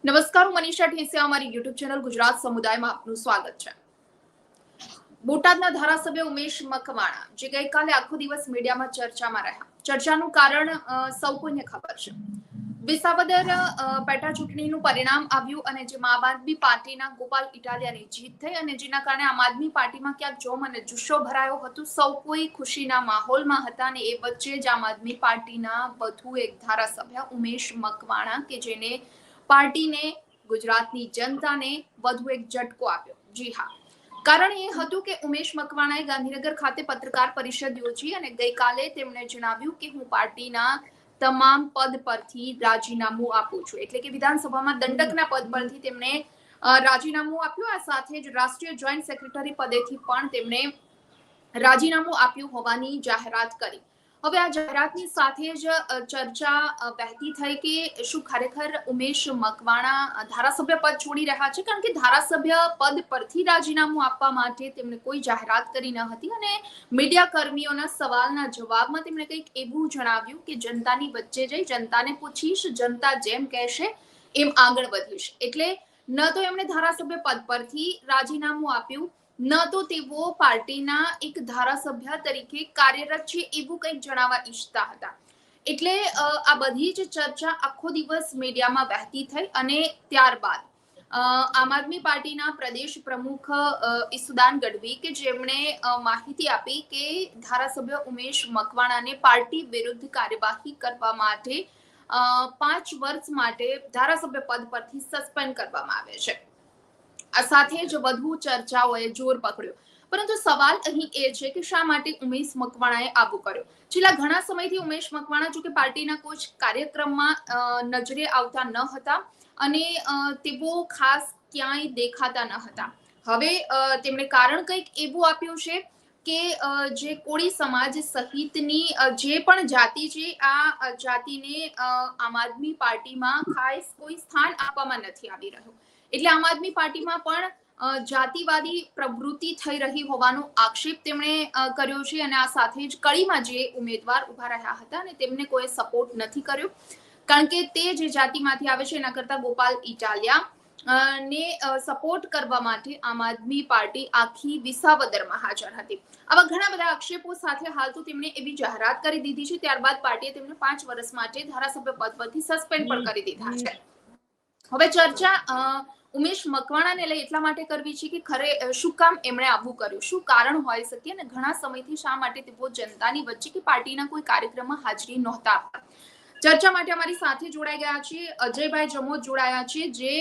નમસ્કાર, હું મનીષા ઠેસિયા, અમારી યુટ્યુબ ચેનલ ગુજરાત સમુદાયમાં આપનું સ્વાગત છે। બોટાદના ધારાસભ્ય ઉમેશ મકવાણા જે ગઈકાલે આખો દિવસ મીડિયામાં ચર્ચામાં રહ્યા। ચર્ચાનું કારણ સૌ કોઈને ખબર છે। વિસાવદર પેટા ચૂંટણીનું પરિણામ આવ્યું અને જેમાં આમ આદમી પાર્ટીના ગોપાલ ઇટાલિયાની જીત થઈ અને જેના કારણે આમ આદમી પાર્ટીમાં ક્યાંક જોમ અને જુસ્સો ભરાયો હતો। સૌ કોઈ ખુશીના માહોલમાં હતા અને એ વચ્ચે જ આમ આદમી પાર્ટીના વધુ એક ધારાસભ્ય ઉમેશ મકવાણા કે જેને પાર્ટીને ગુજરાતની જનતાને વધુ એક ઝટકો આપ્યો। જી હા, કારણ એ હતું કે ઉમેશ મકવાણાએ ગાંધીનગર ખાતે પત્રકાર પરિષદ યોજી અને ગઈકાલે તેમણે જણાવ્યું કે હું પાર્ટીના તમામ પદ પરથી રાજીનામું આપું છું। એટલે કે વિધાનસભામાં દંડકના પદ પરથી તેમણે રાજીનામું આપ્યું। આ સાથે જ રાષ્ટ્રીય જોઈન્ટ સેક્રેટરી પદેથી પણ તેમણે રાજીનામું આપ્યું હોવાની જાહેરાત કરી। હવે આ જાહેરાતની સાથે જ ચર્ચા વહેતી થઈ કે શું ખરેખર ઉમેશ મકવાણા ધારાસભ્ય પદ છોડી રહ્યા છે, કારણ કે ધારાસભ્ય પદ પરથી રાજીનામું આપવા માટે તેમણે કોઈ જાહેરાત કરી ન હતી અને મીડિયા કર્મીઓના સવાલના જવાબમાં તેમણે કંઈક એવું જણાવ્યું કે જનતાની વચ્ચે જઈ જનતાને પૂછીશ, જનતા જેમ કહેશે એમ આગળ વધીશ। એટલે ન તો એમણે ધારાસભ્ય પદ પરથી રાજીનામું આપ્યું, ન તો તેઓ પાર્ટીના એક ધારાસભ્ય તરીકે કાર્યરત છે એવું કંઈક જણાવવા ઈચ્છતા હતા। એટલે આ બધી જ ચર્ચા આખો દિવસ મીડિયામાં વહેતી થઈ અને ત્યારબાદ આમ આદમી પાર્ટીના પ્રદેશ પ્રમુખ ઈસુદાન ગઢવી કે જેમણે માહિતી આપી કે ધારાસભ્ય ઉમેશ મકવાણાને પાર્ટી વિરુદ્ધ કાર્યવાહી કરવા માટે 5 વર્ષ માટે ધારાસભ્ય પદ પરથી સસ્પેન્ડ કરવામાં આવે છે। આ સાથે જ વધુ ચર્ચાઓએ જોર પકડ્યો, પરંતુ સવાલ અહીં એ છે કે શા માટે ઉમેશ મકવાણાએ આવું કર્યું। છેલ્લા ઘણા સમયથી ઉમેશ મકવાણા જો કે પાર્ટીના કોઈ કાર્યક્રમમાં નજરે આવતા ન હતા અને તેઓ ખાસ ક્યાંય દેખાતા ન હતા। હવે તેમણે કારણ કંઈક એવું આપ્યું છે કે જે કોળી સમાજ સહિતની જે પણ જાતિ છે આ જાતિને આમ આદમી પાર્ટીમાં ખાસ કોઈ સ્થાન આપવામાં નથી આવી રહ્યું। એટલે આમ આદમી પાર્ટીમાં પણ જાતિવાદી પ્રવૃત્તિ થઈ રહી હોવાનો આક્ષેપ તેમણે કર્યો છે અને આ સાથે જ કડીમાં જે ઉમેદવાર ઉભા રહ્યા હતા અને તેમને કોઈ સપોર્ટ નથી કર્યો, કારણ કે તે જે જાતિમાંથી આવે છે એના કરતા ગોપાલ ઇટાલિયા ને સપોર્ટ કરવા માટે આમ આદમી પાર્ટી આખી વિસાવદરમાં હાજર હતી। આવા ઘણા બધા આક્ષેપો સાથે હાલ તો તેમણે એવી જાહેરાત કરી દીધી છે, ત્યારબાદ પાર્ટીએ તેમને 5 વર્ષ માટે ધારાસભ્ય પદ પરથી સસ્પેન્ડ પણ કરી દીધા છે। હવે ચર્ચા ઉમેશ મકવાણાને લઈ એટલા માટે કરવી છે કે ખરે શું કામ એમણે આવું કર્યું, શું કારણ હોઈ શકે અને ઘણા સમયથી શા માટે તેઓ જનતાની વચ્ચે કે પાર્ટીના કોઈ કાર્યક્રમમાં હાજરી નહોતા આપતા। ચર્ચા માટે અમારી સાથે જોડાઈ ગયા છે અજયભાઈ જમોદ જોડાયા છે જે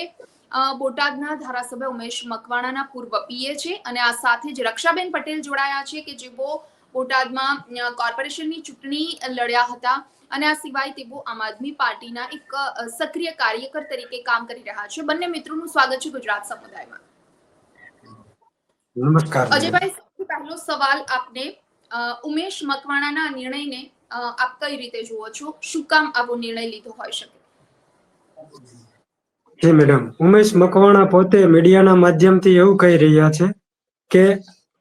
બોટાદના ધારાસભ્ય ઉમેશ મકવાણાના પૂર્વ પીએ છે અને આ સાથે જ રક્ષાબેન પટેલ જોડાયા છે કે જેઓ બોટાદમાં કોર્પોરેશનની ચૂંટણી લડ્યા હતા અને આ સિવાય તેઓ આમ આદમી પાર્ટીના એક સક્રિય કાર્યકર તરીકે કામ કરી રહ્યા છે। બંને મિત્રોનું સ્વાગત છે ગુજરાત સમુદાયમાં। નમસ્કાર અજયભાઈ, સૌથી પહેલો સવાલ આપને ઉમેશ મકવાણાના નિર્ણયને આપ કઈ રીતે જુઓ છો, શું કામ આવો નિર્ણય લીધો હોઈ શકે? જી મેડમ, ઉમેશ મકવાણા પોતે મીડિયાના માધ્યમથી એવું કહી રહ્યા છે કે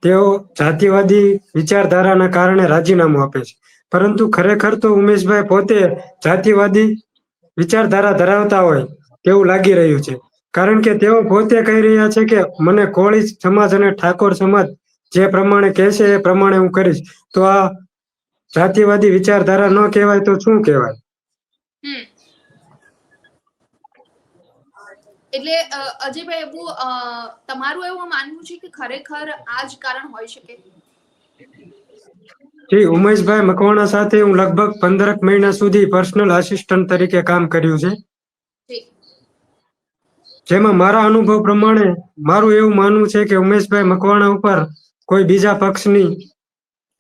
તેઓ જાતિવાદી વિચારધારાના કારણે રાજીનામું આપે છે, પરંતુ ખરેખર તો ઉમેશભાઈ પોતે જાતિવાદી વિચારધારા ધરાવતા હોય તેવું લાગી રહ્યું છે, કારણ કે તેઓ પોતે કહી રહ્યા છે કે મને કોળી સમાજ અને ઠાકોર સમાજ જે પ્રમાણે કહેશે એ પ્રમાણે હું કરીશ। તો આ જાતિવાદી વિચારધારા ન કહેવાય તો શું કહેવાય? એટલે અજયભાઈ, એવું તમારું એવું માનવું છે કે ખરેખર આ જ કારણ હોઈ શકે? જી, ઉમેશભાઈ મકવાણા સાથે હું લગભગ 15 મહિના સુધી પર્સનલ આસિસ્ટન્ટ તરીકે કામ કર્યું છે, જેમાં મારા અનુભવ પ્રમાણે મારું એવું માનવું છે કે ઉમેશભાઈ મકવાણા ઉપર કોઈ બીજા પક્ષની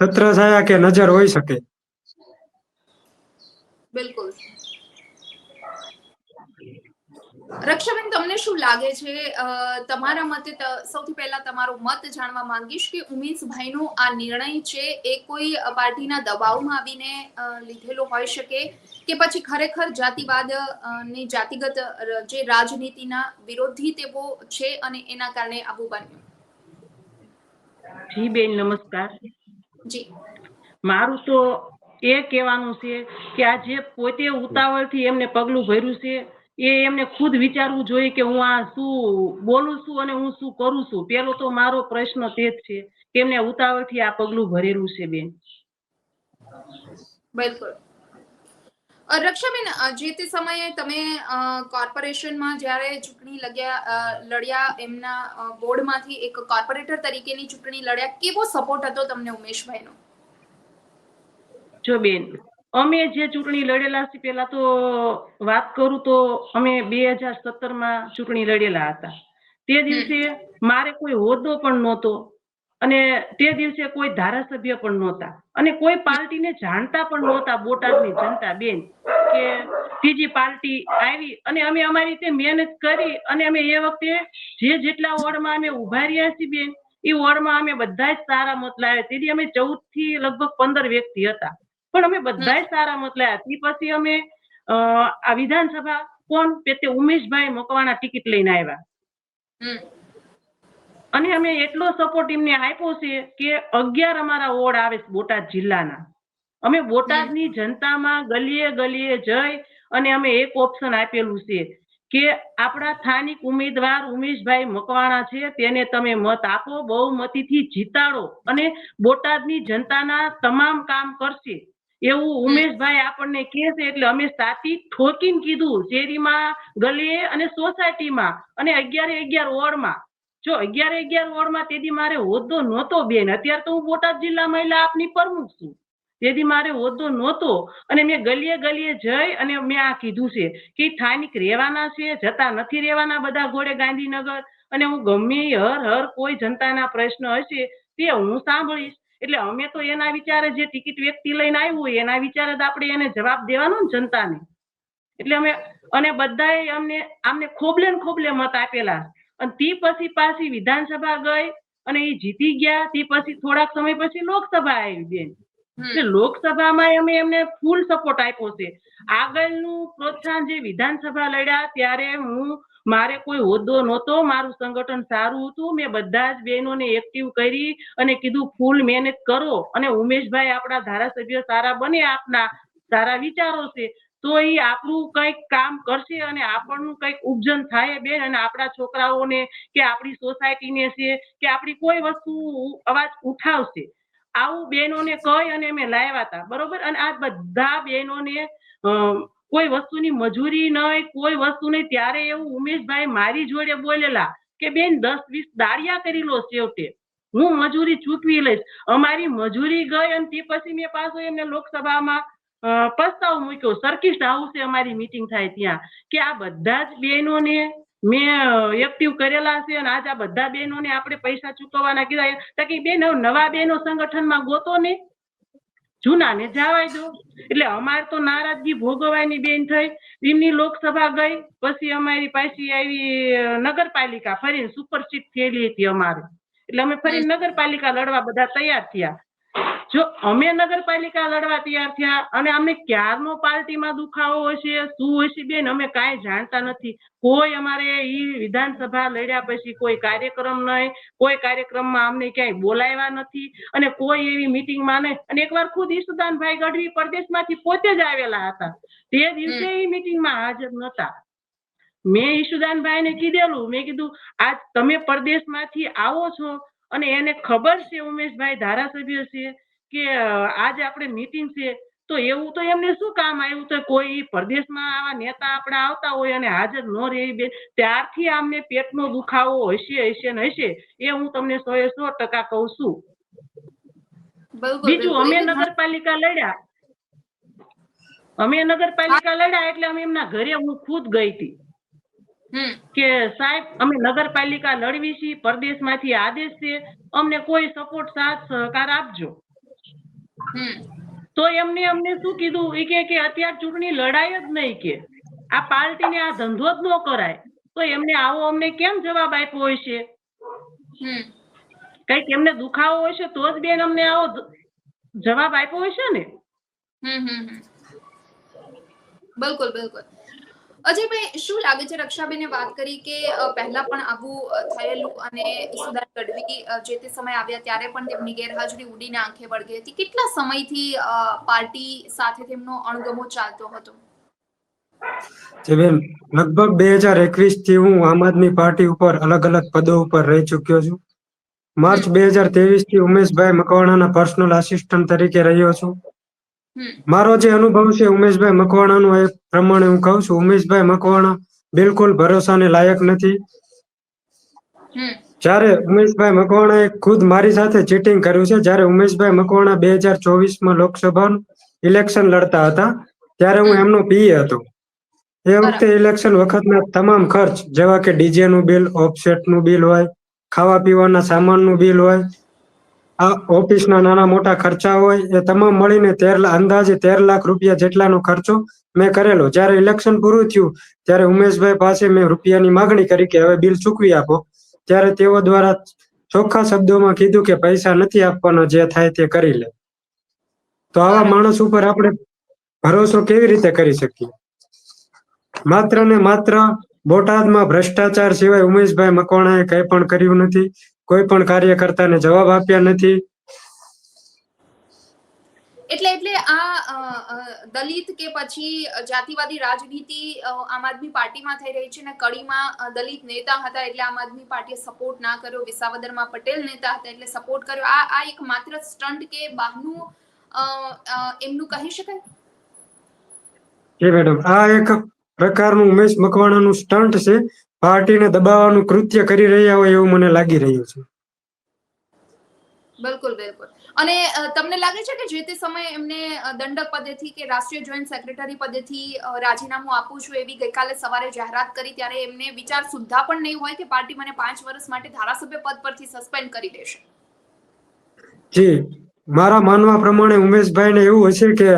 છત્રછાયા કે નજર હોઈ શકે। બિલકુલ। રક્ષાબેન, તમને શું લાગે છે, તમારા મતે સૌથી પહેલા તમારો મત જાણવા માંગીશ કે ઉમેશભાઈનો આ નિર્ણય છે એ કોઈ પાર્ટીના દબાવમાં આવીને લીધેલો હોઈ શકે કે પછી ખરેખર જાતિવાદ ની જાતિગત જે રાજનીતિના વિરોધી તેઓ છે અને એના કારણે આવું બન્યું? જી બેન, નમસ્કાર। જી, મારું તો એ કહેવાનું છે કે આ જે પોતે ઉતાવળથી એમને પગલું ભર્યું છે એ એમને ખુદ વિચારવું જોઈએ કે હું આ શું બોલું છું અને હું શું કરું છું. પેલો તો મારો પ્રશ્ન તે જ છે કે એમને ઉતાવળથી આ પગલું ભરેલું છે બેન. બિલકુલ. રક્ષાબેન, જે તે સમયે તમે કોર્પોરેશનમાં જ્યારે ચૂંટણી લડ્યા, એમના બોર્ડમાંથી એક કોર્પોરેટર તરીકેની ચૂંટણી લડ્યા, કેવો સપોર્ટ હતો તમને ઉમેશભાઈનો? જો બેન, અમે જે ચૂંટણી લડેલા છે, પેલા તો વાત કરું તો અમે 2017માં ચૂંટણી લડેલા હતા. તે દિવસે મારે કોઈ હોદ્દો પણ નહોતો અને તે દિવસે કોઈ ધારાસભ્ય પણ નહોતા અને કોઈ પાર્ટીને જાણતા પણ નહોતા બોટાદની જનતા બેન, કે ત્રીજી પાર્ટી આવી અને અમે અમારી રીતે મહેનત કરી અને અમે એ વખતે જેટલા વોર્ડમાં અમે ઉભા રહ્યા છીએ બેન, એ વોર્ડમાં અમે બધા જ સારા મત લાવ્યા. તેથી અમે 14 થી લગભગ 15 વ્યક્તિ હતા, પણ અમે બધા જ સારા મત લાવ્યા. તે પછી અમે આ વિધાનસભા કોણ તે ઉમેશભાઈ મકવાણા ટિકિટ લઈને આવ્યા અને અમે એટલો સપોર્ટ એમને આપ્યો છે કે 11 અમારા વોર્ડ આવે છે બોટાદ જિલ્લાના. અમે બોટાદની જનતામાં ગલીએ ગલીએ જઈ અને અમે એક ઓપ્શન આપેલું છે કે આપણા સ્થાનિક ઉમેદવાર ઉમેશભાઈ મકવાણા છે, તેને તમે મત આપો, બહુમતીથી જીતાડો અને બોટાદની જનતાના તમામ કામ કરશે એવું ઉમેશભાઈ આપણને કહે છે. એટલે અમે સાચી ઠોકીને કીધું, શેરીમાં, ગલીએ અને સોસાયટીમાં અને 11 વોર્ડમાં. જો 11 વોર્ડમાં તેથી મારે હોદ્દો નહોતો બેન. અત્યારે તો હું બોટાદ જિલ્લા મહિલા આપની પ્રમુખ છું. તેથી મારે હોદ્દો નહોતો અને મેં ગલીએ ગલીએ જઈ અને મેં આ કીધું છે કે સ્થાનિક રહેવાના છે, જતા નથી રહેવાના બધા ઘોડે ગાંધીનગર, અને હું ગમે હર કોઈ જનતાના પ્રશ્ન હશે તે હું સાંભળીશ. એટલે અમે તો એના વિચારે, જે ટિકિટ વ્યક્તિ લઈને આવ્યું હોય એના વિચારે આપણે એને જવાબ દેવાનો ને જનતાને. એટલે અમે અને બધાએ અમને ખોબલે ને ખોબલે મત આપેલા. અને તે પછી પાછી વિધાનસભા ગઈ અને એ જીતી ગયા. તે પછી થોડાક સમય પછી લોકસભા આવી બેન. એટલે લોકસભામાં અમે એમને ફૂલ સપોર્ટ આપ્યો છે. આગળનું પ્રોત્સાહન જે વિધાનસભા લડ્યા ત્યારે મારે કોઈ હોદ્દો નહોતો, મારું સંગઠન સારું હતું. મેં બધા જ બહેનોને એક્ટિવ કરી અને કીધું ફૂલ મહેનત કરો અને ઉમેશભાઈ આપણા ધારાસભ્ય સારા બને, આપના સારા વિચારો છે તો એ આપણું કંઈક કામ કરશે અને આપણનું કંઈક ઉપજન થાય બેન, અને આપણા છોકરાઓને કે આપણી સોસાયટીને છે કે આપણી કોઈ વસ્તુ અવાજ ઉઠાવશે. આવું બહેનોને કહી અને અમે લાવ્યા હતા, બરોબર. અને આ બધા બહેનોને કોઈ વસ્તુની મજૂરી નહીં, કોઈ વસ્તુ નહીં. ત્યારે એવું ઉમેશભાઈ મારી જોડે બોલેલા કે બેન 10-20 દાળિયા કરી લો, છેવટે હું મજૂરી ચૂકવી લઈશ. અમારી મજૂરી ગઈ અને તે પછી મેં પાછો એમને લોકસભામાં પ્રસ્તાવ મૂક્યો. સર્કિટ હાઉસે અમારી મીટિંગ થાય ત્યાં, કે આ બધા જ બહેનોને મેં એક્ટિવ કરેલા છે અને આજ આ બધા બહેનોને આપણે પૈસા ચૂકવવાના કીધા. તાકી બેન નવા બહેનો સંગઠનમાં ગોતો ને, જૂના ને જવાય દો. એટલે અમારે તો નારાજગી ભોગવવાની બેન થઈ. એમની લોકસભા ગઈ પછી અમારી પાછી આવી નગરપાલિકા, ફરીને સુપરસીટ થયેલી હતી અમારે. એટલે અમે ફરી નગરપાલિકા લડવા બધા તૈયાર થયા. જો અમે નગરપાલિકા લડવા તૈયાર થયા અને અમને ક્યારનો પાર્ટીમાં દુખાવો હશે, શું હશે બેન, અમે કાંઈ જાણતા નથી. કોઈ અમારે ઈ વિધાનસભા લડ્યા પછી કોઈ કાર્યક્રમ નહીં, કોઈ કાર્યક્રમમાં અમને ક્યાંય બોલાવ્યા નથી અને કોઈ એવી મીટિંગમાં નહીં. અને એકવાર ખુદ ઈશુદાનભાઈ ગઢવી પરદેશમાંથી પોતે જ આવેલા હતા, તે દિવસે એ મીટિંગમાં હાજર નહોતા. મેં ઈશુદાનભાઈને કીધેલું, મેં કીધું આજ તમે પરદેશમાંથી આવો છો અને એને ખબર છે ઉમેશભાઈ ધારાસભ્ય છે કે આજે આપણે મીટિંગ છે, તો એવું તો એમને શું કામ આવ્યું તો કોઈ પરદેશમાં આવા નેતા આપણા આવતા હોય અને હાજર ન રહે બેન. ત્યારથી અમને પેટનો દુખાવો હશે ને હશે, એ હું તમને 100% કહું છું. બીજું અમે નગરપાલિકા લડ્યા એટલે અમે એમના ઘરે હું ખુદ ગઈ હતી કે સાહેબ અમે નગરપાલિકા લડવી છીએ, પરદેશમાંથી આદેશ છે, અમને કોઈ સપોર્ટ સાથ સહકાર આપજો. તો અમને શું કીધું, એ કે અત્યારે ચૂંટણી લડાય જ નહીં, કે આ પાર્ટીને આ ધંધો જ ન કરાય. તો એમને આવો અમને કેમ જવાબ આપ્યો હોય છે? કઈક એમને દુખાવો હોય છે તો જ બેન અમને આવો જવાબ આપ્યો હોય છે ને. બિલકુલ બિલકુલ. અજયભાઈ, શું લાગે છે, રક્ષાબેને વાત કરી કે પહેલા પણ આવું થયેલું અને ઈશુદાન ગઢવી જે તે સમય આવ્યા ત્યારે પણ તેમની ગેરહાજરી ઉડીને આંખે વળગી હતી. કેટલા સમયથી પાર્ટી સાથે તેમનો અણગમો ચાલતો હતો? જે બેન, લગભગ 2021 થી હું આમ આદમી પાર્ટી ઉપર અલગ અલગ પદો ઉપર રહી ચુક્યો છું. માર્ચ 2023 થી ઉમેશભાઈ મકવાણાના પર્સનલ આસિસ્ટન્ટ તરીકે રહ્યો છું. હમ મારો જે અનુભવ છે ઉમેશભાઈ મકવાણાનો, એ પ્રમાણે હું કહું છું, ઉમેશભાઈ મકવાણા બિલકુલ ભરોસાને લાયક નથી. હમ જ્યારે ઉમેશભાઈ મકવાણાએ ખુદ મારી સાથે ચીટિંગ કર્યું છે. જ્યારે ઉમેશભાઈ મકવાણા 2024માં લોકસભાનું ઇલેક્શન લડતા હતા, ત્યારે હું એમનો પીએ હતો. એ વખતે બરાબર. ઇલેક્શન વખતના તમામ ખર્ચ, જેવા કે ડીજે નું બિલ, ઓફસેટનું બિલ હોય, ખાવા પીવાના સામાનનું બિલ હોય, આ ઓફિસના નાના મોટા ખર્ચા હોય, એ તમામ મળીને અંદાજે 13 લાખ રૂપિયા જેટલાનો ખર્ચો મેં કરેલો. જ્યારે ઇલેક્શન પૂરું થયું ત્યારે ઉમેશભાઈ પાસે મેં રૂપિયાની માગણી કરી કે હવે બિલ ચૂકવી આપો. ત્યારે તેઓ દ્વારા ચોખ્ખા શબ્દોમાં કીધું કે પૈસા નથી આપવાના, જે થાય તે કરી લે. તો આવા બરાબર. માણસ ઉપર આપણે ભરોસો કેવી રીતે કરી શકીએ? માત્ર ને માત્ર બોટાદમાં ભ્રષ્ટાચાર સિવાય ઉમેશભાઈ મકવાણાએ કંઈ પણ કર્યું નથી. કોઈ પણ કાર્યકર્તાને જવાબ આપ્યા નથી. એટલે આ દલિત કે પછી જાતિવાદી રાજનીતિ આમ આદમી પાર્ટીમાં થઈ રહી છે ને કડીમાં દલિત નેતા હતા એટલે આમ આદમી પાર્ટીએ સપોર્ટ ના કર્યો, વિસાવદરમાં પટેલ નેતા હતા એટલે સપોર્ટ કર્યો. આ એક માત્ર સ્ટન્ટ કે બહાનું એમનું કહી શકાય. જી મેડમ, આ એક પ્રકારનું ઉમેશ મકવાણાનું સ્ટન્ટ છે. પાર્ટીને દબાવવાનું કૃત્ય કરી રહ્યા હોય એવું મને લાગી રહ્યું છે. બિલકુલ બિલકુલ. અને તમને લાગે છે કે જે તે સમયે એમને દંડક પદેથી કે રાષ્ટ્રીય જોઈન્ટ સેક્રેટરી પદેથી રાજીનામું આપું છું એવી ગઈકાલે સવારે જાહેરાત કરી, ત્યારે એમને વિચાર સુદ્ધા પણ નહીં હોય કે પાર્ટી મને 5 વર્ષ માટે ધારાસભ્ય પદ પરથી સસ્પેન્ડ કરી દેશે? જી, મારા માનવા પ્રમાણે ઉમેશભાઈને એવું હશે કે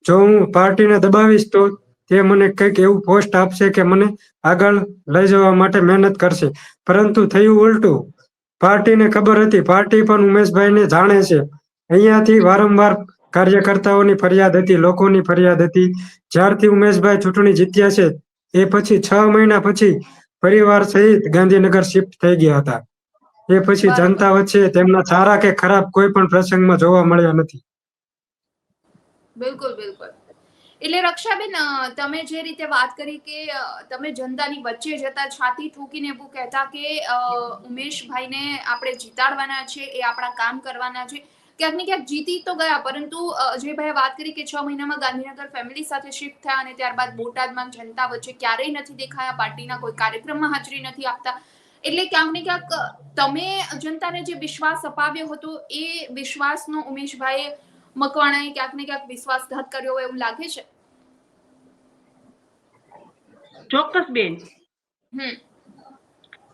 જો હું પાર્ટીને દબાવીશ તો તે મને કંઈક એવું પોસ્ટ આપશે કે મને આગળ લઈ જવા માટે મહેનત કરશે. પરંતુ થયું ઉલટું. પાર્ટીને ખબર હતી, પાર્ટી પણ ઉમેશભાઈને જાણે છે. અહીંયાથી વારંવાર કાર્યકર્તાઓની ફરિયાદ હતી, લોકોની ફરિયાદ હતી. જ્યારથી ઉમેશભાઈ ચૂંટણી જીત્યા છે એ પછી 6 મહિના પછી પરિવાર સહિત ગાંધીનગર શિફ્ટ થઈ ગયા હતા. એ પછી બરાબર. જનતા વચ્ચે તેમના સારા કે ખરાબ કોઈ પણ પ્રસંગમાં જોવા મળ્યા નથી. બિલકુલ બિલકુલ. એટલે રક્ષાબેન, તમે જે રીતે વાત કરી કે તમે જનતાની વચ્ચે જતા છાતી ઠોકીને એવું કહેતા કે ઉમેશભાઈને આપણે જીતાડવાના છે, એ આપણા કામ કરવાના છે. ક્યાંક ને ક્યાંક જીતી તો ગયા, પરંતુ જે ભાઈએ વાત કરી કે 6 મહિનામાં ગાંધીનગર ફેમિલી સાથે શિફ્ટ થયા અને ત્યારબાદ બોટાદમાં જનતા વચ્ચે ક્યારેય નથી દેખાયા, પાર્ટીના કોઈ કાર્યક્રમમાં હાજરી નથી આપતા. એટલે ક્યાંક ને ક્યાંક તમે જનતાને જે વિશ્વાસ અપાવ્યો હતો એ વિશ્વાસનો ઉમેશભાઈ મકવાણાએ ક્યાંક ને ક્યાંક વિશ્વાસઘાત કર્યો હોય એવું લાગે છે. ચોક્કસ બેન,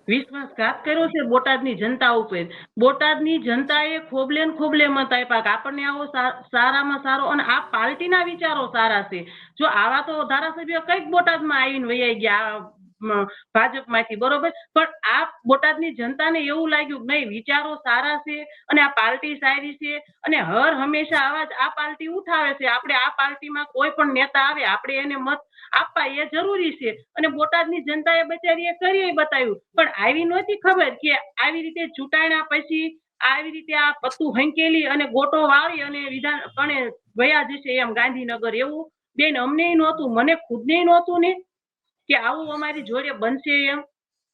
વિશ્વાસઘાત કર્યો છે બોટાદની જનતા ઉપર. બોટાદની જનતાએ ખોબલે ને ખોબલે મત આપ્યા કે આપણને આવો સારામાં સારો, અને આ પાર્ટીના વિચારો સારા છે. જો આવા તો ધારાસભ્ય કઈક બોટાદમાં આવીને વૈયા ગયા ભાજપમાંથી, બરોબર, પણ આ બોટાદની જનતાને એવું લાગ્યું કે નહીં, વિચારો સારા છે અને આ પાર્ટી સારી છે અને હર હંમેશા અવાજ આ પાર્ટી ઉઠાવે છે. આપણે આ પાર્ટીમાં કોઈ પણ નેતા આવે આપણે એને મત આપવા એ જરૂરી છે. અને બોટાદની જનતાએ બચારીએ કરી બતાવ્યું, પણ આવી નહોતી ખબર કે આવી રીતે ચૂંટાણા પછી આવી રીતે આ પત્તું હંકેલી અને ગોટો વાળી અને વિધાન પણ વયા જશે એમ ગાંધીનગર. એવું બેન અમને નહોતું, મને ખુદને નહોતું ને કે આવું અમારી જોડે બનશે એમ.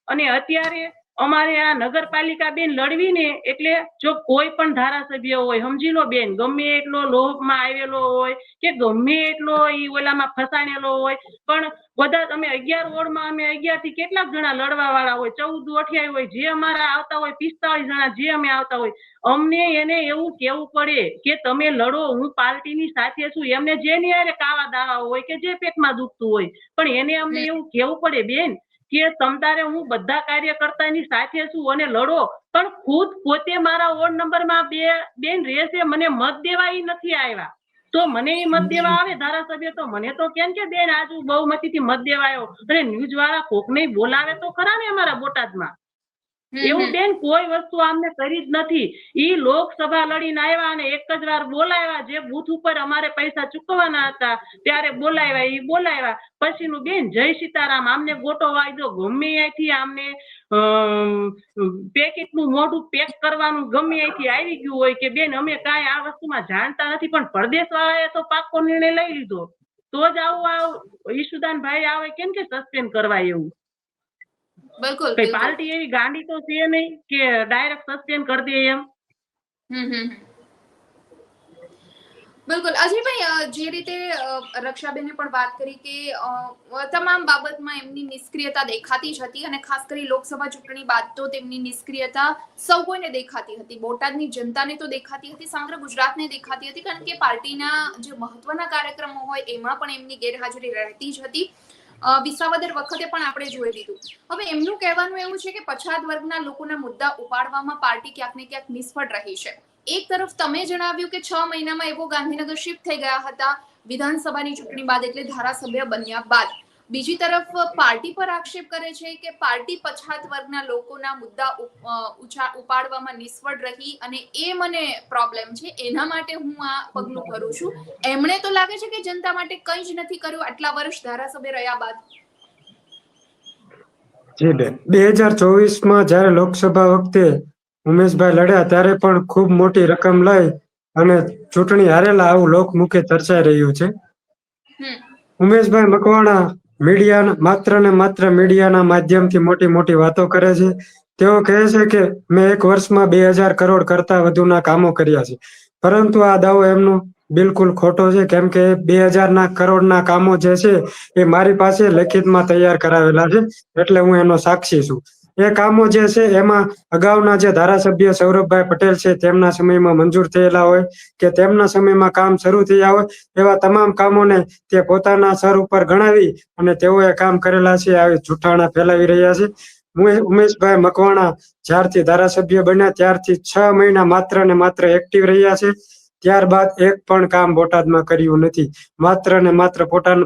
અને અત્યારે અમારે આ નગરપાલિકા બેન લડવી ને, એટલે જો કોઈ પણ ધારાસભ્ય હોય, સમજી લો બેન, ગમે એટલો લોભમાં આવેલો હોય કે ગમે એટલો ઈ ઓલામાં ફસાણેલો હોય, પણ બધા અમે 11 વોર્ડમાં અમે 11 થી કેટલાક જણા લડવા વાળા હોય, 14 28 હોય, જે અમારા આવતા હોય 45 જણા જે અમે આવતા હોય, અમને એને એવું કેવું પડે કે તમે લડો, હું પાર્ટીની સાથે છું. એમને જેની હારે કાવા દાવા હોય કે જે પેટમાં દુખતું હોય, પણ એને અમને એવું કેવું પડે બેન કે તમતારે હું બધા કાર્યકર્તાની સાથે છું અને લડો. પણ ખુદ પોતે મારા વોર્ડ નંબરમાં બેન રહેશે, મને મત દેવા ઈ નથી આવ્યા. તો મને એ મત દેવા આવે ધારાસભ્ય, તો મને તો કેમ કે બેન આજુ બહુમતીથી મત દેવા આવ્યો, અને ન્યૂઝ વાળા કોકને બોલાવે તો ખરા ને અમારા બોટાદમાં. એવું બેન કોઈ વસ્તુ અમને કરી જ નથી. ઈ લોકસભા લડીને આવ્યા અને એક જ વાર બોલાવ્યા, જે બૂથ ઉપર અમારે પૈસા ચૂકવવાના હતા ત્યારે બોલાવ્યા, ઈ બોલાવ્યા પછીનું બેન જય સીતારામ, આમને ગોટો વાયદો ગમે અહીંથી આમને પેકેટનું મોઢું પેક કરવાનું ગમે અહીંથી આવી ગયું હોય કે બેન અમે કાંઈ આ વસ્તુમાં જાણતા નથી, પણ પરદેશ વાળાએ તો પાક્કો નિર્ણય લઈ લીધો તો જ આવું ઈશુદાનભાઈ આવે કેમ કે સસ્પેન્ડ કરવા એવું બિલકુલ કઈ બિલકુલ પાર્ટી એવી ગાંડી તો છે નહીં કે ડાયરેક્ટ સસ્પેન્ડ કરી દે એમ. બિલકુલ અજયભાઈ, જે રીતે રક્ષાબેને પણ વાત કરી કે તમામ બાબતમાં એમની નિષ્ક્રિયતા દેખાતી જ હતી અને ખાસ કરી લોકસભા ચૂંટણી બાદ તો તેમની નિષ્ક્રિયતા સૌ કોઈને દેખાતી હતી. બોટાદની જનતાને તો દેખાતી હતી, સમગ્ર ગુજરાતને દેખાતી હતી, કારણ કે પાર્ટીના જે મહત્વના કાર્યક્રમો હોય એમાં પણ એમની ગેરહાજરી રહેતી જ હતી. વિસાવદર વખતે પણ આપણે જોઈ લીધું. હવે એમનું કહેવાનું એવું છે કે પછાત વર્ગના લોકોના મુદ્દા ઉપાડવામાં પાર્ટી ક્યાંક ને ક્યાંક નિષ્ફળ રહી છે. એક તરફ તમે જણાવ્યું કે 6 મહિનામાં એવો ગાંધીનગર શિફ્ટ થઈ ગયા હતા વિધાનસભાની ચૂંટણી બાદ, એટલે ધારાસભ્ય બન્યા બાદ. બીજી તરફ પાર્ટી પર આક્ષેપ કરે છે કે પાર્ટી પછાત વર્ગના લોકોના મુદ્દા ઉપાડવામાં નિષ્ફળ રહી અને એ મને પ્રોબ્લેમ છે, એના માટે હું આ પગલું ભરું છું. એમણે તો લાગે છે કે જનતા માટે કંઈ જ નથી કર્યું આટલા વર્ષ ધારાસભ્ય રહ્યા બાદ. જી બેન, 2024માં જ્યારે લોકસભા વખતે ઉમેશભાઈ લડ્યા ત્યારે પણ ખૂબ મોટી રકમ લઈ અને ચૂંટણી હારેલા આવું લોકમુખે ચર્ચાઈ રહ્યું છે. ઉમેશભાઈ મકવાણા માત્ર ને માત્ર મીડિયાના માધ્યમથી મોટી મોટી વાતો કરે છે. તેઓ કહે છે કે મેં એક વર્ષમાં 2000 કરોડ કરતા વધુના કામો કર્યા છે, પરંતુ આ દાવો એમનો બિલકુલ ખોટો છે, કેમ કે 2000 કરોડના કામો જે છે એ મારી પાસે લેખિતમાં તૈયાર કરાવેલા છે, એટલે હું એનો સાક્ષી છું. એ કામો જે છે એમાં અગાઉના જે ધારાસભ્ય સૌરભભાઈ પટેલ છે તેમના સમયમાં મંજૂર થયેલા હોય કે તેમના સમયમાં કામ શરૂ થયા હોય એવા તમામ કામોને તે પોતાના સર ઉપર ગણાવી અને તેઓએ કામ કરેલા છે, આવી જૂઠાણા ફેલાવી રહ્યા છે. ઉમેશભાઈ મકવાણા જ્યારથી ધારાસભ્ય બન્યા ત્યારથી 6 મહિના માત્ર ને માત્ર એક્ટિવ રહ્યા છે. ત્યારબાદ એક પણ કામ બોટાદમાં કર્યું નથી. માત્ર ને માત્ર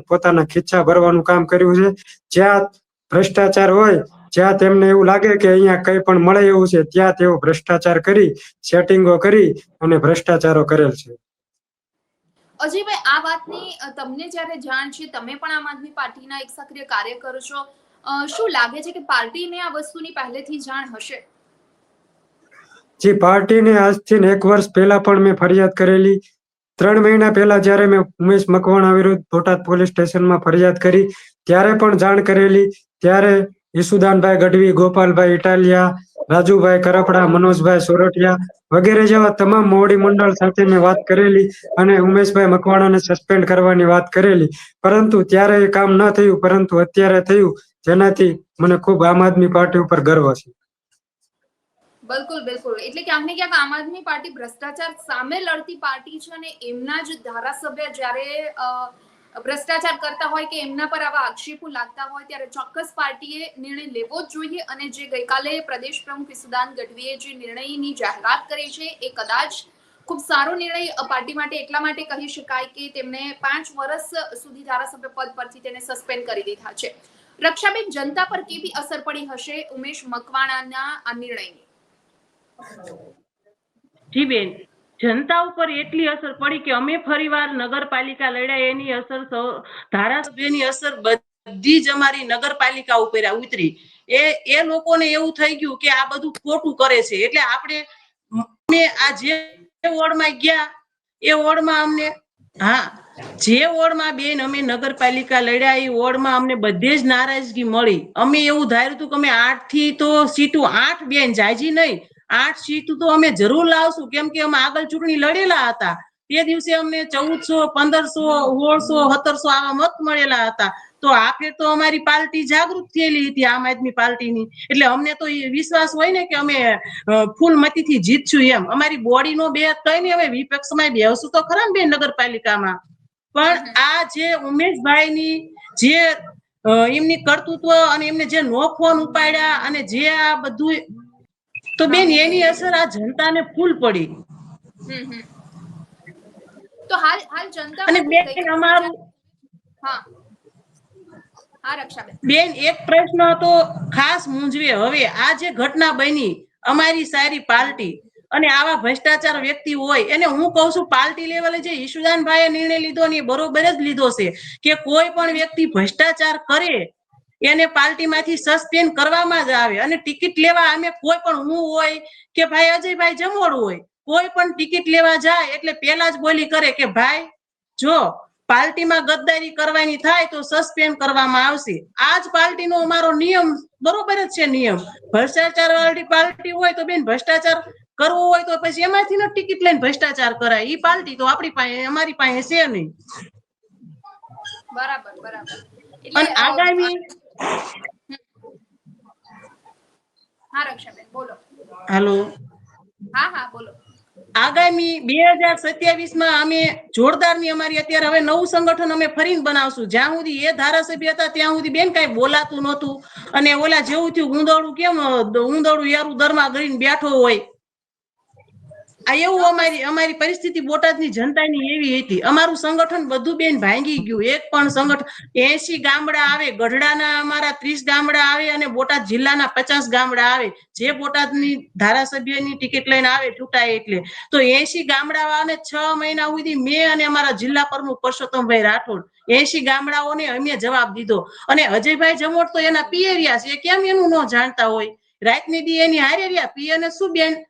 પોતાના ખીચ્ચા ભરવાનું કામ કર્યું છે. જ્યાં ભ્રષ્ટાચાર હોય, જ્યાં તેમને એવું લાગે કે અહીંયા કંઈ પણ મળે એવું છે, ત્યાં તેઓ ભ્રષ્ટાચાર કરી, સેટિંગો કરી અને ભ્રષ્ટાચારો કરેલ છે. અજયભાઈ, આ વાતની તમને જ્યારે જાણ છે, તમે પણ આમ આદમી પાર્ટીના એક સક્રિય કાર્યકર છો, શું લાગે છે કે પાર્ટીને આ વસ્તુની પહેલેથી જાણ હશે? જી, પાર્ટીને આજથી 1 વર્ષ પહેલા પણ મેં ફરિયાદ કરેલી. 3 મહિના પહેલા જ્યારે મેં ઉમેશ મકવાણા વિરુદ્ધ બોટાદ પોલીસ સ્ટેશનમાં ફરિયાદ કરી ત્યારે પણ જાણ કરેલી. ત્યારે ઈસુદાનભાઈ ગઢવી, ગોપાલભાઈ ઇટાલિયા, રાજુભાઈ કરપડા, મનોજભાઈ સોરઠિયા વગેરે જેવા તમામ મોવડી મંડળ સાથે મેં વાત કરેલી અને ઉમેશભાઈ મકવાણાને સસ્પેન્ડ કરવાની વાત કરેલી, પરંતુ ત્યારે એ કામ ન થયું, પરંતુ અત્યારે થયું, જેનાથી મને ખૂબ આમ આદમી પાર્ટી ઉપર ગર્વ છે. બિલકુલ બિલકુલ, એટલે ક્યાંક ને ક્યાંક આમ આદમી પાર્ટી ભ્રષ્ટાચાર સામે લડતી પાર્ટી છે અને એમના જ ધારાસભ્ય જ્યારે ભ્રષ્ટાચાર કરતા હોય કે એમના પર આવા આક્ષેપો લાગતા હોય ત્યારે ચોક્કસ પાર્ટીએ નિર્ણય લેવો જ જોઈએ. અને જે ગઈકાલે પ્રદેશ પ્રમુખ ઈસુદાન ગઢવીએ જે નિર્ણયની જાહેરાત કરી છે એ કદાચ ખૂબ સારો નિર્ણય પાર્ટી માટે એટલા માટે કહી શકાય કે તેમણે 5 વર્ષ સુધી ધારાસભ્ય પદ પરથી તેને સસ્પેન્ડ કરી દીધા છે. રક્ષાબેન, જનતા પર કેવી અસર પડી હશે ઉમેશ મકવાણાના આ નિર્ણયની? જી બેન, જનતા ઉપર એટલી અસર પડી કે અમે ફરીવાર નગરપાલિકા લડ્યા એની અસર, ધારાસભ્યની અસર બધી જ અમારી નગરપાલિકા ઉપર ઉતરી. એ લોકોને એવું થઈ ગયું કે આ બધું ખોટું કરે છે, એટલે અમે આ જે વોર્ડમાં ગયા એ વોર્ડમાં અમને જે વોર્ડમાં બેન અમે નગરપાલિકા લડ્યા એ વોર્ડમાં અમને બધે જ નારાજગી મળી. અમે એવું ધાર્યું હતું કે અમે 8 થી તો સીટું 8 બેન જાયજી નહીં, 8 સીટ તો અમે જરૂર લાવશું, કેમ કે અમે આગળ ચૂંટણી લડેલા હતા. તે દિવસે અમને 1400, 1500, 1600, 1700 આવા મત મળેલા હતા. તો આ ફેર તો અમારી પાર્ટી જાગૃત થયેલી હતી, આમ આદમી પાર્ટીની, એટલે અમને તો એ વિશ્વાસ હોય ને કે અમે ફૂલ મતીથી જીતશું એમ. અમારી બોડી નો બે કઈ નહીં, અમે વિપક્ષમાં બેસું તો ખરા બે નગરપાલિકામાં. પણ આ જે ઉમેશભાઈની જે એમની કર્તૃત્વ અને એમને જે નો ફોન ઉપાડ્યા અને જે આ બધું, તો બેન એની અસર આ જનતાને ફૂલ પડી. તો હાલ જનતા અને બેન અમારું રક્ષાબેન બેન એક પ્રશ્ન તો ખાસ મૂંઝવે. હવે આ જે ઘટના બની, અમારી સારી પાર્ટી અને આવા ભ્રષ્ટાચાર વ્યક્તિ હોય એને હું કહું છું, પાર્ટી લેવલે જે ઈશુદાનભાઈએ નિર્ણય લીધો ને એ બરોબર જ લીધો છે કે કોઈ પણ વ્યક્તિ ભ્રષ્ટાચાર કરે એને પાર્ટીમાંથી સસ્પેન્ડ કરવામાં જ આવે. અને ટિકિટ લેવા અમે કોઈ પણ, હું હોય કે ભાઈ અજયભાઈ જમોડ હોય, કોઈ પણ ટિકિટ લેવા જાય એટલે પેલા જ બોલી કરે કે ભાઈ જો પાર્ટીમાં ગદ્દારી કરવાની થાય તો સસ્પેન્ડ કરવામાં આવશે. આ જ પાર્ટીનો અમારો નિયમ બરોબર જ છે. નિયમ ભ્રષ્ટાચાર વાળી પાર્ટી હોય તો બેન ભ્રષ્ટાચાર કરવો હોય તો પછી એમાંથી ન ટિકિટ લઈને ભ્રષ્ટાચાર કરાય. ઈ પાર્ટી તો આપણી પાસે અમારી પાસે છે નહીં. બરાબર બરાબર. અને આગામી હા રક્ષાબેન બોલો. હાલો હા બોલો. આગામી 2027 અમે જોરદારની અમારી અત્યારે હવે નવું સંગઠન અમે ફરીને બનાવશું. જ્યાં સુધી એ ધારાસભ્ય હતા ત્યાં સુધી બેન કઈ બોલાતું નહોતું. અને ઓલા જેવું થયું ઊંધોડું કેમ ઊંધોડું યારું દરમાં ગળીને બેઠો હોય આ એવું અમારી પરિસ્થિતિ બોટાદની જનતાની એવી હતી. અમારું સંગઠન બધું બેન ભાંગી ગયું. એક પણ સંગઠન 80 ગામડા આવે, ગઢડાના અમારા 30 ગામડા આવે અને બોટાદ જિલ્લાના 50 ગામડા આવે. જે બોટાદની ધારાસભ્યની ટિકિટ લઈને આવે ચૂંટાય એટલે તો 80 ગામડા વાળાને 6 મહિના સુધી મેં અને અમારા જિલ્લા પ્રમુખ પરસોત્તમભાઈ રાઠોડ 80 ગામડાઓને અમે જવાબ દીધો. અને અજયભાઈ જમોટ તો એના પિયરિયા છે, કેમ એનું ન જાણતા હોય? રાતની દી એની હારે રહ્યા. પિયરને શું બેન,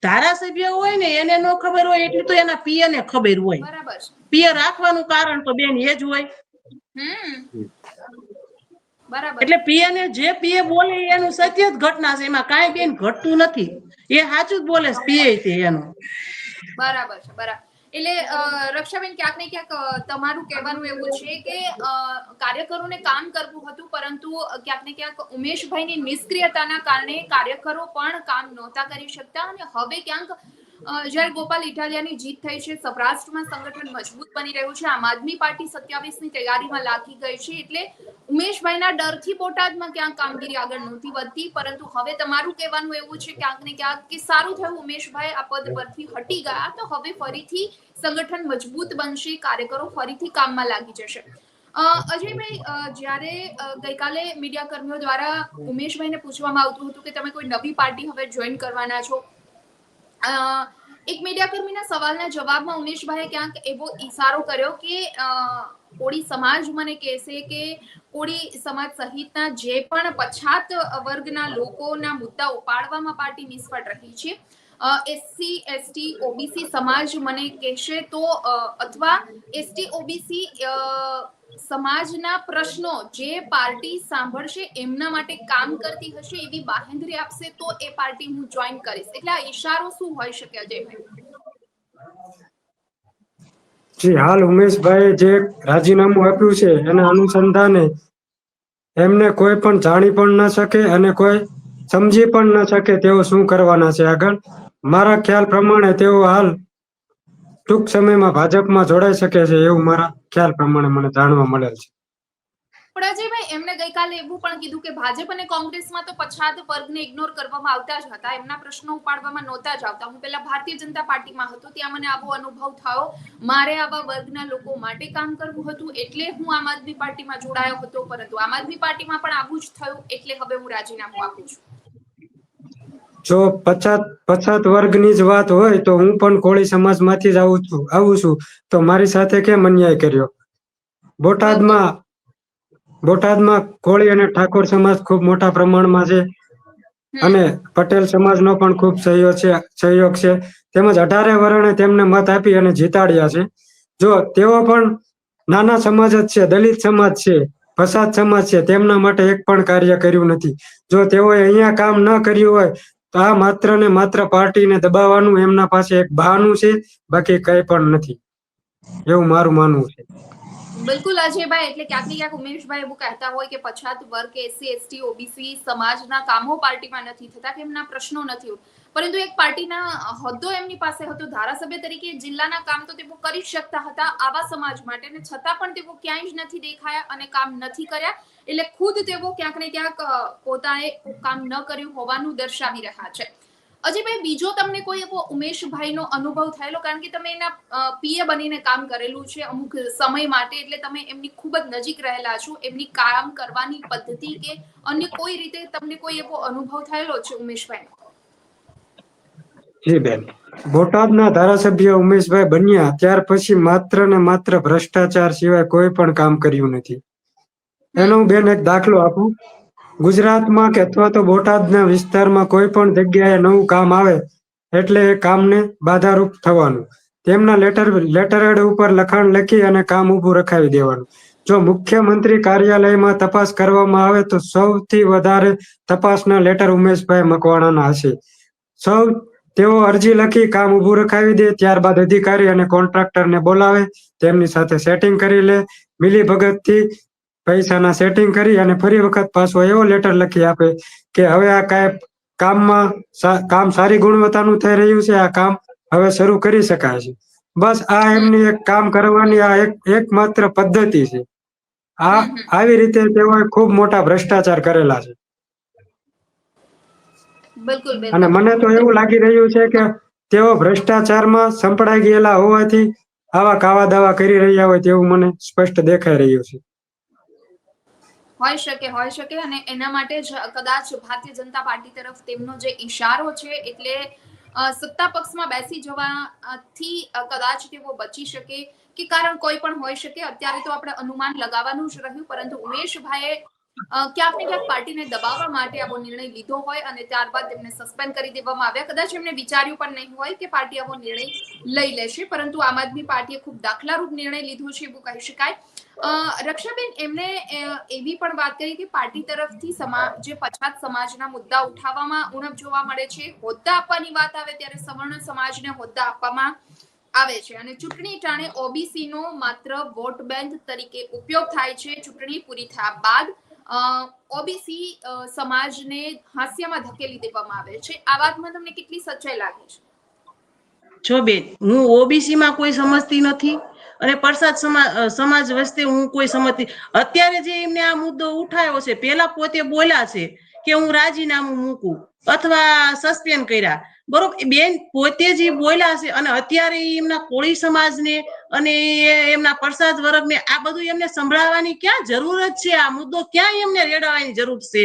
ધારાસભ્ય હોય ને એને ન ખબર હોય એટલી તો એના પિયર ને ખબર હોય. બરાબર છે. પિયર રાખવાનું કારણ તો બેન એ જ હોય. બરાબર. એટલે પિયર ને જે પિયર બોલે એનું સત્ય જ ઘટના છે. એમાં કાંઈ બેન ઘટતું નથી. એ સાચું જ બોલે પિયર છે એનું. બરાબર છે. બરાબર. એટલે રક્ષાબેન ક્યાંક ને ક્યાંક તમારું કહેવાનું એવું છે કે કાર્યકરોને કામ કરવું હતું, પરંતુ ક્યાંક ને ક્યાંક ઉમેશભાઈની નિષ્ક્રિયતાના કારણે કાર્યકરો પણ કામ નહોતા કરી શકતા. અને હવે ક્યાંક જ્યારે ગોપાલ ઇટાલિયાની જીત થઈ છે, સૌરાષ્ટ્રમાં સંગઠન મજબૂત બની રહ્યું છે, આમ આદમી પાર્ટી 27ની તૈયારીમાં લાગી ગઈ છે, એટલે ઉમેશભાઈના ડરથી બોટાદમાં ક્યાંક કામગીરી આગળ નહોતી વધતી. પરંતુ હવે તમારું કહેવાનું એવું છે ક્યાંક ને ક્યાંક કે સારું થયું ઉમેશભાઈ આ પદ પરથી હટી ગયા, તો હવે ફરીથી સંગઠન મજબૂત બનશે, કાર્યકરો ફરીથી કામમાં લાગી જશે. અજયભાઈ, જ્યારે ગઈકાલે મીડિયા કર્મીઓ દ્વારા ઉમેશભાઈને પૂછવામાં આવતું હતું કે તમે કોઈ નવી પાર્ટી હવે જોઈન કરવાના છો, એક મીડિયા કર્મીના સવાલના જવાબમાં ઉમેશભાઈએ ક્યાંક એવો ઈશારો કર્યો કે કોળી સમાજ મને કહેશે કે કોળી સમાજ સહિતના જે પણ પછાત વર્ગના લોકોના મુદ્દા ઉપાડવામાં પાર્ટી નિષ્ફળ રહી છે, એસસી એસટી ઓબીસી સમાજ મને કહેશે તો અથવા એસટી ઓબીસી સમાજના પ્રશ્નો જે પાર્ટી સાંભળશે એમના માટે કામ કરતી હશે એવી બાહેંધરી આપશે તો એ પાર્ટી હું જોઈન કરીશ. એટલે આ ઈશારો શું હોઈ શકે અજયભાઈ? જી, હાલ ઉમેશભાઈ જે રાજીનામું આપ્યું છે એના અનુસંધાને એમને કોઈ પણ જાણી પણ ન શકે અને કોઈ સમજી પણ ન શકે તેઓ શું કરવાના છે આગળ. મારા ખ્યાલ પ્રમાણે તેઓ હાલ ટૂંક સમયમાં ભાજપમાં જોડાઈ શકે છે એવું મારા ખ્યાલ પ્રમાણે મને જાણવા મળેલ છે. પણ અજયભાઈ, એમને ગઈકાલે એવું પણ કીધું કે ભાજપ અને કોંગ્રેસમાં તો પછાત વર્ગને ઇગ્નોર કરવામાં આવતા જ હતા, એમના પ્રશ્નો ઉપાડવામાં નહોતા જ આવતા. હું પહેલા ભારતીય જનતા પાર્ટીમાં હતો, ત્યાં મને આવો અનુભવ થયો, મારે આવા વર્ગના લોકો માટે કામ કરવું હતું એટલે હું આમ આદમી પાર્ટીમાં જોડાયો હતો, પરંતુ આમ આદમી પાર્ટીમાં પણ આવું જ થયું એટલે હવે હું રાજીનામું આપું છું. જો પછાત વર્ગની જ વાત હોય તો હું પણ કોળી સમાજમાંથી જ આવું છું તો મારી સાથે કેમ અન્યાય કર્યો? બોટાદમાં કોળી અને ઠાકોર સમાજ ખૂબ મોટા પ્રમાણમાં છે અને પટેલ સમાજનો પણ ખૂબ સહયોગ છે. તેમજ 18 વર્ણે તેમને મત આપી અને જીતાડ્યા છે. જો તેઓ પણ નાના સમાજ જ છે, દલિત સમાજ છે, પછાત સમાજ છે, તેમના માટે એક પણ કાર્ય કર્યું નથી. જો તેઓએ અહીંયા કામ ન કર્યું હોય તો આ માત્ર ને માત્ર પાર્ટીને દબાવવાનું એમના પાસે એક બહાનું છે, બાકી કઈ પણ નથી, એવું મારું માનવું છે. બિલકુલ અજયભાઈ, એટલે ક્યાંક ને ક્યાંક ઉમેશભાઈ એવું કહેતા હોય કે પછાત વર્ગ એસસી એસટી ઓબીસી સમાજના કામો પાર્ટીમાં નથી થતા કે એમના પ્રશ્નો નથી, પરંતુ એક પાર્ટીના હોદ્દો એમની પાસે હતો, ધારાસભ્ય તરીકે જિલ્લાના કામ તો તેઓ કરી શકતા હતા આવા સમાજ માટે, અને છતાં પણ તેઓ ક્યાંય જ નથી દેખાયા અને કામ નથી કર્યા. એટલે ખુદ તેઓ ક્યાંક ને ક્યાંક પોતાએ કામ ન કર્યું હોવાનું દર્શાવી રહ્યા છે. અજયભાઈ, બીજો તમને કોઈ એવો ઉમેશભાઈનો અનુભવ થયેલો, કારણ કે તમે એના પીએ બનીને કામ કરેલું છે અમુક સમય માટે, એટલે તમે એમની ખૂબ જ નજીક રહેલા છો, એમની કામ કરવાની પદ્ધતિ કે અન્ય કોઈ રીતે તમને કોઈ એવો અનુભવ થયેલો છે ઉમેશભાઈનો? જી બેન, બોટાદના ધારાસભ્ય ઉમેશભાઈ બન્યા ત્યાર પછી માત્ર ને માત્ર ભ્રષ્ટાચાર સિવાય કોઈ પણ કામ કર્યું નથી. એનો હું બેન એક દાખલો આપું. ગુજરાતમાં કે અથવા તો બોટાદના વિસ્તારમાં કોઈ પણ જગ્યાએ નવું કામ આવે એટલે એ કામને બાધારૂપ થવાનું. તેમના લેટરહેડ ઉપર લખાણ લખી અને કામ ઊભું રખાવી દેવાનું. જો મુખ્યમંત્રી કાર્યાલયમાં તપાસ કરવામાં આવે તો સૌથી વધારે તપાસના લેટર ઉમેશભાઈ મકવાણાના હશે. તેઓ અરજી લખી કામ ઊભું રખાવી દે, ત્યારબાદ અધિકારી અને કોન્ટ્રાક્ટરને બોલાવે, તેમની સાથે સેટિંગ કરી લે, મિલીભગતથી પૈસાના સેટિંગ કરી અને ફરી વખત પાછો એવો લેટર લખી આપે કે હવે આ કામ સારી ગુણવત્તાનું થઈ રહ્યું છે, આ કામ હવે શરૂ કરી શકાય છે. બસ આ એમની એક કામ કરવાની આ એકમાત્ર પદ્ધતિ છે. આવી રીતે તેઓએ ખૂબ મોટા ભ્રષ્ટાચાર કરેલા છે. બિલકુલ અને મને તો એવું લાગી રહ્યું છે કે તેઓ ભ્રષ્ટાચારમાં સંપડાઈ ગયેલા હોવાથી આવા કાવા દાવા કરી રહ્યા હોય તેવું મને સ્પષ્ટ દેખાઈ રહ્યું છે. હોઈ શકે અને એના માટે જ કદાચ ભારતીય જનતા પાર્ટી તરફ તેમનો જે ઈશારો છે, એટલે સત્તા પક્ષમાં બેસી જવાથી કદાચ તેઓ બચી શકે કે કારણ કોઈ પણ હોઈ શકે. અત્યારે તો આપણે અનુમાન લગાવવાનું જ રહ્યું, પરંતુ ઉમેશભાઈએ ક્યાંક ને ક્યાંક પાર્ટીને દબાવવા માટે આવો નિર્ણય લીધો હોય અને ત્યારબાદ તેમને સસ્પેન્ડ કરી દેવામાં આવ્યા. કદાચ એમને વિચાર્યું પણ નહીં હોય કે પાર્ટી આવો નિર્ણય લઈ લેશે, પરંતુ આમ આદમી પાર્ટીએ ખૂબ દાખલારૂપ નિર્ણય લીધો છે એવું કહી શકાય. રક્ષાબેન, એમને એવી પણ વાત કરી કે પાર્ટી તરફથી જે પછાત સમાજના મુદ્દા ઉઠાવવામાં ઉણપ જોવા મળે છે. હોદ્દા આપવાની વાત આવે ત્યારે સવર્ણ સમાજને હોદ્દા આપવામાં આવે છે અને ચૂંટણી ટાણે ઓબીસી નો માત્ર વોટ બેંક તરીકે ઉપયોગ થાય છે. ચૂંટણી પૂરી થયા બાદ ઓબીસી સમાજને હાસ્યમાં ધકેલી દેવામાં આવે છે. આ વાતમાં તમને કેટલી સચ્ચાઈ લાગે છે? જો બેન, હું ઓબીસી માં કોઈ સમજતી નથી અને પરસાદ સમાજ વસ્તે હું કોઈ સમજતી. અત્યારે જે એમને આ મુદ્દો ઉઠાવ્યો છે, પેલા પોતે બોલ્યા છે કે હું રાજીનામું મૂકું અથવા સસ્પેન્ડ કર્યા, બરોબર. બેન પોતે જે બોલ્યા છે અને અત્યારે એમના કોળી સમાજને અને એમના પરસાદ વર્ગને આ બધું એમને સંભળાવવાની ક્યાં જરૂરત છે? આ મુદ્દો ક્યાં એમને રેડાવાની જરૂર છે?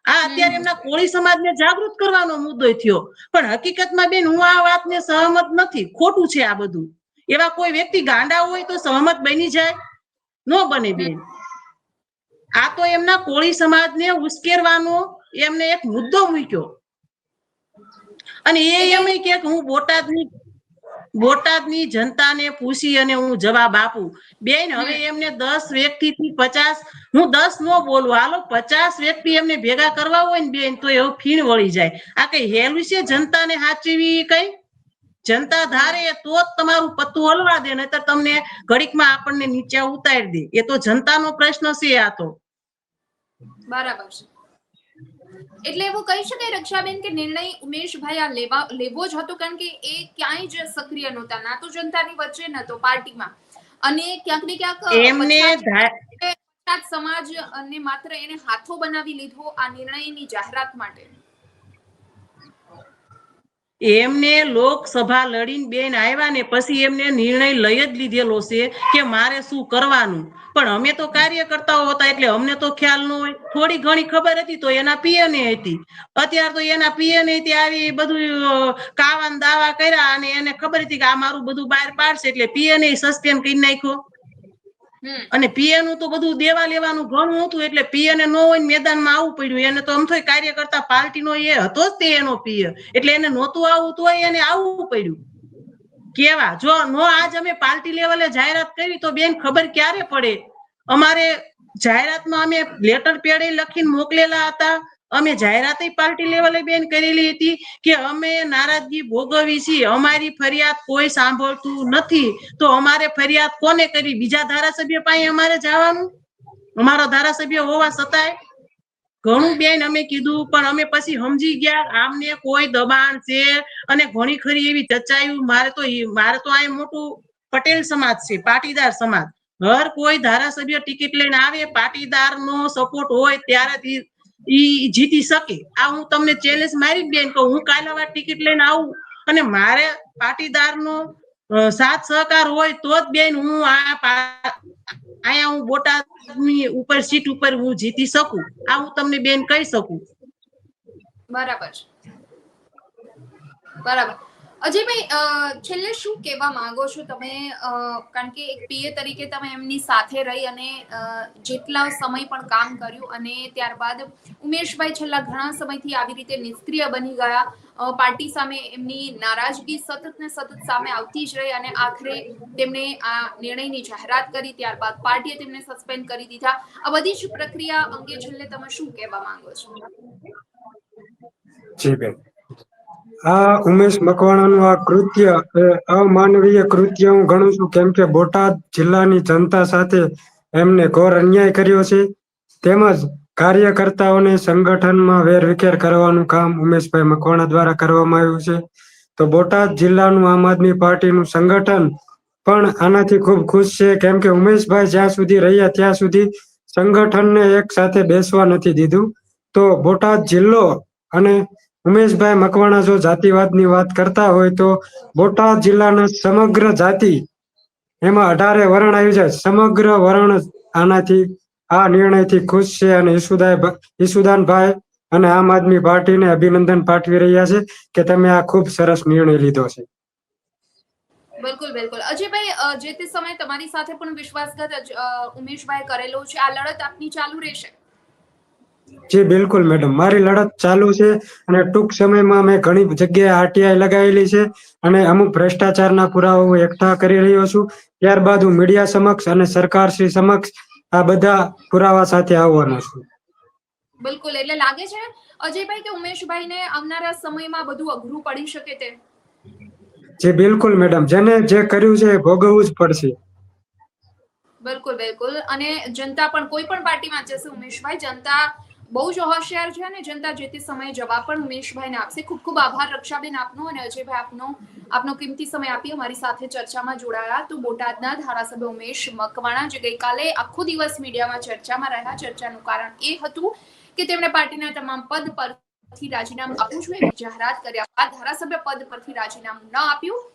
આ અત્યારે એમના કોળી સમાજને જાગૃત કરવાનો મુદ્દો થયો, પણ હકીકતમાં બેન હું આ વાતને સહમત નથી. ખોટું છે આ બધું. એવા કોઈ વ્યક્તિ ગાંડા હોય તો સહમત બની જાય? ન બને બેન. આ તો એમના કોળી સમાજને ઉશ્કેરવાનો એમને એક મુદ્દો મૂક્યો અને એમ કે હું બોટાદની જનતાને પૂછી અને હું જવાબ આપું. બેન હવે એમને 10 વ્યક્તિથી 50, હું 10 નો બોલું, હાલો 50 વ્યક્તિ એમને ભેગા કરવા હોય ને બેન તો એવું ફીણ વળી જાય. આ કઈ હેલું છે જનતાને સાચવી? કઈ જનતા ધારે તો જ તમારું પત્તું હલવા દે, નહીતર તમને ઘડીકમાં આપણને નીચે ઉતારી દે. એ તો જનતાનો પ્રશ્ન છે. આ તો બરાબર છે. એટલે એવું કહી શકાય રક્ષાબેન કે નિર્ણય ઉમેશભાઈ આ લેવો જ હતો, કારણ કે એ ક્યાંય જ સક્રિય નહોતા, ના તો જનતાની વચ્ચે ન તો પાર્ટીમાં, અને ક્યાંક ને ક્યાંક પછાત સમાજ અને માત્ર એને હાથો બનાવી લીધો આ નિર્ણયની જાહેરાત માટે. એમને લોકસભા લડીને બેન આવ્યા ને પછી એમને નિર્ણય લઈ જ લીધેલો છે કે મારે શું કરવાનું. પણ અમે તો કાર્યકર્તાઓ હતા એટલે અમને તો ખ્યાલ ન હોય. થોડી ઘણી ખબર હતી તો એના પીએને હતી. અત્યારે તો એના પીએને આવી બધું કાવાન દાવા કર્યા અને એને ખબર હતી કે આ મારું બધું બહાર પાડશે એટલે પીએને સસ્પેન્ડ કરી નાખ્યો. અને પીએ નું તો બધું દેવા લેવાનું ઘણું હતું એટલે પીએ ને ન હોય મેદાનમાં આવવું પડ્યું. એને તો આમ થાય કાર્યકર્તા પાર્ટીનો એ હતો જ તે એનો પીએ, એટલે એને નહોતું આવવું તોય એને આવવું પડ્યું. કેવા જો નો આજ અમે પાર્ટી લેવલે જાહેરાત કરી તો બેન ખબર ક્યારે પડે? અમારે જાહેરાતમાં અમે લેટર પેડે લખીને મોકલેલા હતા. અમે જાહેરાત પાર્ટી લેવલે બેન કરેલી હતી કે અમે નારાજગી ભોગવી છીએ, અમારી ફરિયાદ કોઈ સાંભળતું નથી, તો અમારે ફરિયાદ કોને કરી? બીજા ધારાસભ્ય પાસે અમારે જવાનું? અમારો ધારાસભ્ય હોવા છતાંય ઘણું બેન અમે કીધું, પણ અમે પછી સમજી ગયા આમને કોઈ દબાણ છે અને ઘણી ખરી એવી ચર્ચાયું. મારે તો આ મોટું પટેલ સમાજ છે, પાટીદાર સમાજ. હર કોઈ ધારાસભ્ય ટિકિટ લઈને આવે, પાટીદાર નો સપોર્ટ હોય ત્યારે ઈ જીતી શકે. આ હું તમને ચેલેન્જ મારી બેન કહું, હું કાલે ટિકિટ લઈને આવું અને મારે પાટીદાર નો સાથ સહકાર હોય તો જ બેન હું અહીંયા હું બોટાદની ઉપર સીટ ઉપર હું જીતી શકું. આ હું તમને બેન કહી શકું. બરાબર છે. બરાબર. અજયભાઈ, છેલ્લે શું કહેવા માંગો છો તમે? કારણ કે એક પીએ તરીકે તમે એમની સાથે રહી અને જેટલા સમય પણ કામ કર્યું અને ત્યારબાદ ઉમેશભાઈ છેલ્લા ઘણા સમયથી આવી રીતે નિષ્ક્રિય બની ગયા. પાર્ટી સામે એમની નારાજગી સતત ને સતત સામે આવતી જ રહી અને આખરે તેમણે આ નિર્ણયની જાહેરાત કરી. ત્યારબાદ પાર્ટીએ તેમને સસ્પેન્ડ કરી દીધા. આ બધી જ પ્રક્રિયા અંગે છેલ્લે તમે શું કહેવા માંગો છો? જી બેન, આ ઉમેશ મકવાણાનું આ કૃત્ય એ અમાનવીય કૃત્ય હું ગણું છું, કેમ કે બોટાદ જિલ્લાની જનતા સાથે એમને ઘોર અન્યાય કર્યો છે. તેમજ કાર્યકર્તાઓને સંગઠનમાં વેરવિખેર કરવાનું કામ ઉમેશભાઈ મકવાણા દ્વારા કરવામાં આવ્યું છે. તો બોટાદ જિલ્લાનું આમ આદમી પાર્ટીનું સંગઠન પણ આનાથી ખૂબ ખુશ છે, કેમ કે ઉમેશભાઈ જ્યાં સુધી રહ્યા ત્યાં સુધી સંગઠનને એક સાથે બેસવા નથી દીધું. તો બોટાદ જિલ્લો અને ઉમેશભાઈ મકવાણા જો જાતિવાદની વાત કરતા હોય તો બોટાદ જિલ્લાના સમગ્ર જાતિ, એમાં 18 વર્ણ આવી જાય, સમગ્ર વર્ણ આનાથી આ નિર્ણયથી ખુશ છે અને ઈસુદાનભાઈ અને આમ આદમી પાર્ટીને અભિનંદન પાઠવી રહ્યા છે કે તમે આ ખૂબ સરસ નિર્ણય લીધો છે. બિલકુલ બિલકુલ. અજયભાઈ, જે તે સમયે તમારી સાથે પણ વિશ્વાસઘાત ઉમેશભાઈ કરેલો છે, આ લડત આપની ચાલુ રહેશે? જી બિલકુલ મેડમ, મારી લડત ચાલુ છે અને ટૂંક સમયમાં મેં ઘણી જગ્યાએ આરટીઆઈ લગાવેલી છે અને અમુક ભ્રષ્ટાચારના પુરાવા હું એકઠા કરી રહ્યો છું. ત્યારબાદ હું મીડિયા સમક્ષ અને સરકારશ્રી સમક્ષ આ બધા પુરાવા સાથે આવવાનો છું. બિલકુલ. એટલે લાગે છે અજયભાઈ કે ઉમેશભાઈને આવનારા સમયમાં બધું અઘરું પડી શકે તે? જી બિલકુલ મેડમ, જેને જે કર્યું છે એ ભોગવવું જ પડશે. બિલકુલ બિલકુલ. અને જનતા પણ કોઈ પણ પાર્ટીમાં જશે ઉમેશભાઈ, જનતા બહુ જ હોશિયાર છે અને જનતા જે તે સમયે જવાબ પણ ઉમેશભાઈને આપશે. ખૂબ ખૂબ આભાર રક્ષાબેન આપનો અને અજયભાઈ આપનો કિંમતી સમય આપી અમારી સાથે ચર્ચામાં જોડાયા. તો બોટાદના ધારાસભ્ય ઉમેશ મકવાણા જે ગઈકાલે આખો દિવસ મીડિયામાં ચર્ચામાં રહ્યા, ચર્ચાનું કારણ એ હતું કે તેમણે પાર્ટીના તમામ પદ પરથી રાજીનામું આપવું જોઈએ. જાહેરાત કર્યા બાદ ધારાસભ્ય પદ પરથી રાજીનામું ન આપ્યું,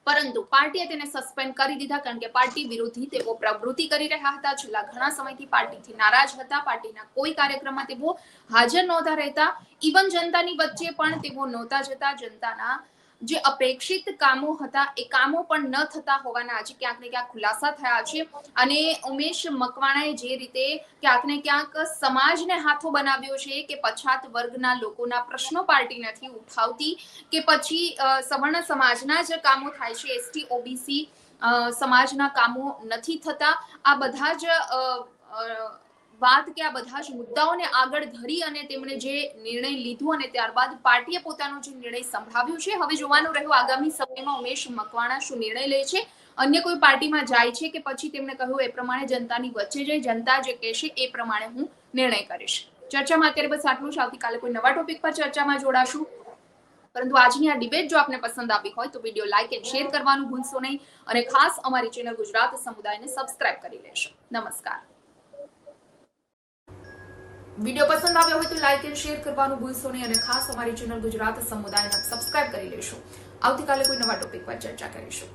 પરંતુ પાર્ટીએ તેને સસ્પેન્ડ કરી દીધા, કારણ કે પાર્ટી વિરોધી તેઓ પ્રવૃત્તિ કરી રહ્યા હતા. છેલ્લા ઘણા સમયથી પાર્ટીથી નારાજ હતા. પાર્ટીના કોઈ કાર્યક્રમમાં તેઓ હાજર નહોતા રહેતા. ઇવન જનતાની વચ્ચે પણ તેઓ નહોતા જતા. જનતાના જે અપેક્ષિત કામો હતા એ કામો પણ ન થતા હોવાના આજે ક્યાંક ને ક્યાંક ખુલાસા થયા છે. અને ઉમેશ મકવાણાએ જે રીતે ક્યાંક ને ક્યાંક સમાજને હાથો બનાવ્યો છે કે પછાત વર્ગના લોકોના પ્રશ્નો પાર્ટી નથી ઉઠાવતી, કે પછી સવર્ણ સમાજના જ કામો થાય છે, એસટી ઓબીસી સમાજના કામો નથી થતા. આ બધા જ વાત કે આ બધા જ મુદ્દાઓને આગળ ધરી અને તેમણે જે નિર્ણય લીધો અને ત્યારબાદ પાર્ટીએ પોતાનો જે નિર્ણય સંભળાવ્યો છે. હવે જોવાનું રહ્યું આગામી સમયમાં ઉમેશ મકવાણા શું નિર્ણય લે છે, અન્ય કોઈ પાર્ટીમાં જાય છે કે પછી તેમણે કહ્યું એ પ્રમાણે જનતાની વચ્ચે જઈ જનતા જે કહેશે એ પ્રમાણે હું નિર્ણય કરીશ. ચર્ચામાં અત્યારે બસ આટલું જ. આવતીકાલે કોઈ નવા ટોપિક પર ચર્ચામાં જોડાશું. પરંતુ આજની આ ડિબેટ જો આપને પસંદ આવી હોય તો વિડીયો લાઇક એન્ડ શેર કરવાનું ભૂલશો નહીં અને ખાસ અમારી ચેનલ ગુજરાત સમુદાયને સબસ્ક્રાઇબ કરી લેશો. નમસ્કાર. વિડીયો પસંદ આવ્યો હોય તો લાઇક એન્ડ શેર કરવાનું ભૂલશો નહીં અને ખાસ અમારી ચેનલ ગુજરાત સમુદાયને સબસ્ક્રાઇબ કરી લેશો. આવતીકાલે કોઈ નવા ટોપિક પર ચર્ચા કરીશું.